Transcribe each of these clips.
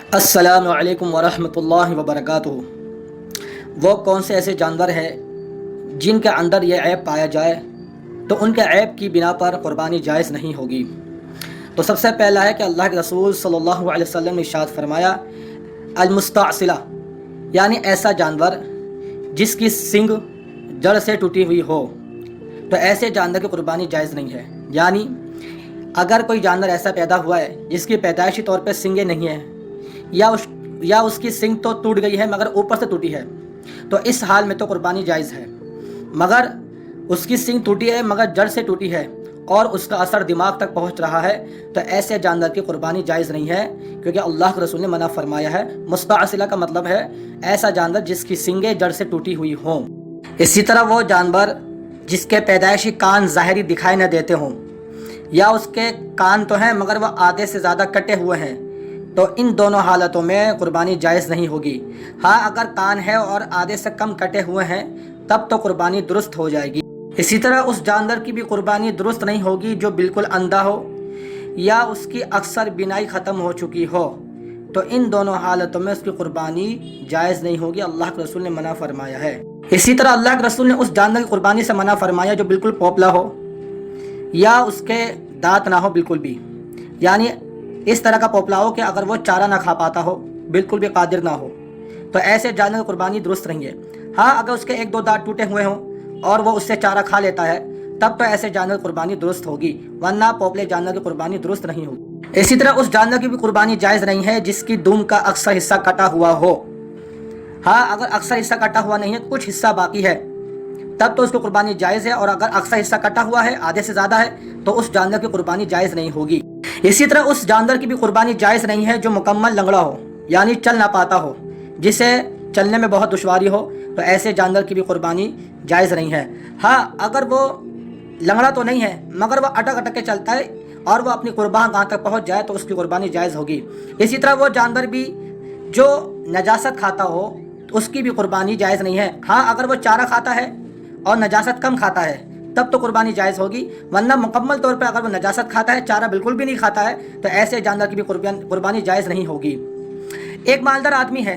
अस्सलामु अलैकुम वरहमतुल्लाहि वबरकातुहू। वो कौन से ऐसे जानवर हैं जिनके अंदर ये ऐब पाया जाए तो उनके ऐब की बिना पर क़ुरबानी जायज़ नहीं होगी। तो सबसे पहला है कि अल्लाह के रसूल सल्लल्लाहु अलैहि वसल्लम ने इरशाद फरमाया, अल-मुस्तअसिला यानी ऐसा जानवर जिसकी सींग जड़ से टूटी हुई हो, तो ऐसे जानवर की क़ुरबानी जायज़ नहीं है। यानी अगर कोई जानवर ऐसा पैदा हुआ है जिसकी पैदाइशी तौर पर सींगें नहीं हैं या उसकी सींग तो टूट गई है मगर ऊपर से टूटी है, तो इस हाल में तो क़ुरबानी जायज़ है। मगर उसकी सींग टूटी है मगर जड़ से टूटी है और उसका असर दिमाग तक पहुंच रहा है, तो ऐसे जानवर की क़ुरबानी जायज़ नहीं है, क्योंकि अल्लाह के रसूल ने मना फरमाया है। मुस्तअसिला का मतलब है ऐसा जानवर जिसकी सींगें जड़ से टूटी हुई हों। इसी तरह वो जानवर जिसके पैदाइशी कान ज़ाहिरी दिखाई न देते हों, या उसके कान तो हैं मगर वह आधे से ज़्यादा कटे हुए हैं, तो इन दोनों हालतों में क़ुरबानी जायज़ नहीं होगी। हाँ, अगर कान है और आधे से कम कटे हुए हैं तब तो क़ुरबानी दुरुस्त हो जाएगी। इसी तरह उस जानवर की भी क़ुरबानी दुरुस्त नहीं होगी जो बिल्कुल अंधा हो या उसकी अक्सर बीनाई ख़त्म हो चुकी हो, तो इन दोनों हालतों में उसकी क़ुरबानी जायज़ नहीं होगी। अल्लाह के रसूल ने मना फरमाया है। इसी तरह अल्लाह के रसूल ने उस जानवर की क़ुरबानी से मना फरमाया जो बिल्कुल पोपला हो या उसके दांत ना हो बिल्कुल भी, यानी इस तरह का पोपला हो कि अगर वो चारा ना खा पाता हो, बिल्कुल भी कादिर ना हो, तो ऐसे जानवर की क़ुरबानी दुरुस्त नहीं है। हाँ, अगर उसके एक दो दांत टूटे हुए हों और वो उससे चारा खा लेता है तब तो ऐसे जानवर की क़ुरबानी दुरुस्त होगी, वरना पोपले जानवर की क़ुरबानी दुरुस्त नहीं होगी। इसी तरह उस जानवर की भी क़ुरबानी जायज़ नहीं है जिसकी दुम का अक्सर हिस्सा कटा हुआ हो। हाँ, अगर अक्सर हिस्सा कटा हुआ नहीं है, कुछ हिस्सा बाकी है, तब तो उसकी क़ुरबानी जायज़ है, और अगर अक्सर हिस्सा कटा हुआ है, आधे से ज़्यादा है, तो उस जानवर की क़ुरबानी जायज़ नहीं होगी। इसी तरह उस जानवर की भी क़ुरबानी जायज़ नहीं है जो मुकम्मल लंगड़ा हो, यानी चल ना पाता हो, जिसे चलने में बहुत दुश्वारी हो, तो ऐसे जानवर की भी क़ुरबानी जायज़ नहीं है। हाँ, अगर वो लंगड़ा तो नहीं है मगर वह अटक अटक के चलता है और वह अपनी क़ुरबान गाह तक पहुँच जाए तो उसकी क़ुरबानी जायज़ होगी। इसी तरह वो जानवर भी जो नजासत खाता हो तो उसकी भी क़ुरबानी जायज़ नहीं है। हाँ, अगर वो चारा खाता है और नजासत कम खाता है तब तो क़ुरबानी जायज़ होगी, वरना मुकम्मल तौर पर अगर वो नजासत खाता है, चारा बिल्कुल भी नहीं खाता है, तो ऐसे जानवर की भी क़ुरबानी जायज़ नहीं होगी। एक मालदार आदमी है,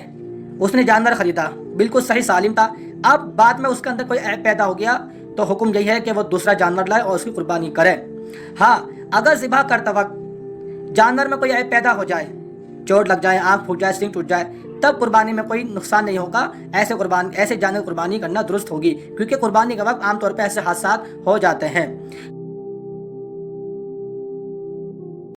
उसने जानवर ख़रीदा, बिल्कुल सही सालिम था। अब बाद में उसके अंदर कोई ऐब पैदा हो गया तो हुक्म यही है कि वो दूसरा जानवर लाए और उसकी क़ुरबानी करे। हाँ, अगर ज़िबा करते वक्त जानवर में कोई ऐब पैदा हो जाए, चोट लग जाए, आँख फूट जाए, सींग टूट जाए, तब क़ुरबानी में कोई नुकसान नहीं होगा। ऐसे जानवर क़ुरबानी करना दुरुस्त होगी, क्योंकि क़ुरबानी के वक्त आमतौर पर ऐसे हादसात हो जाते हैं।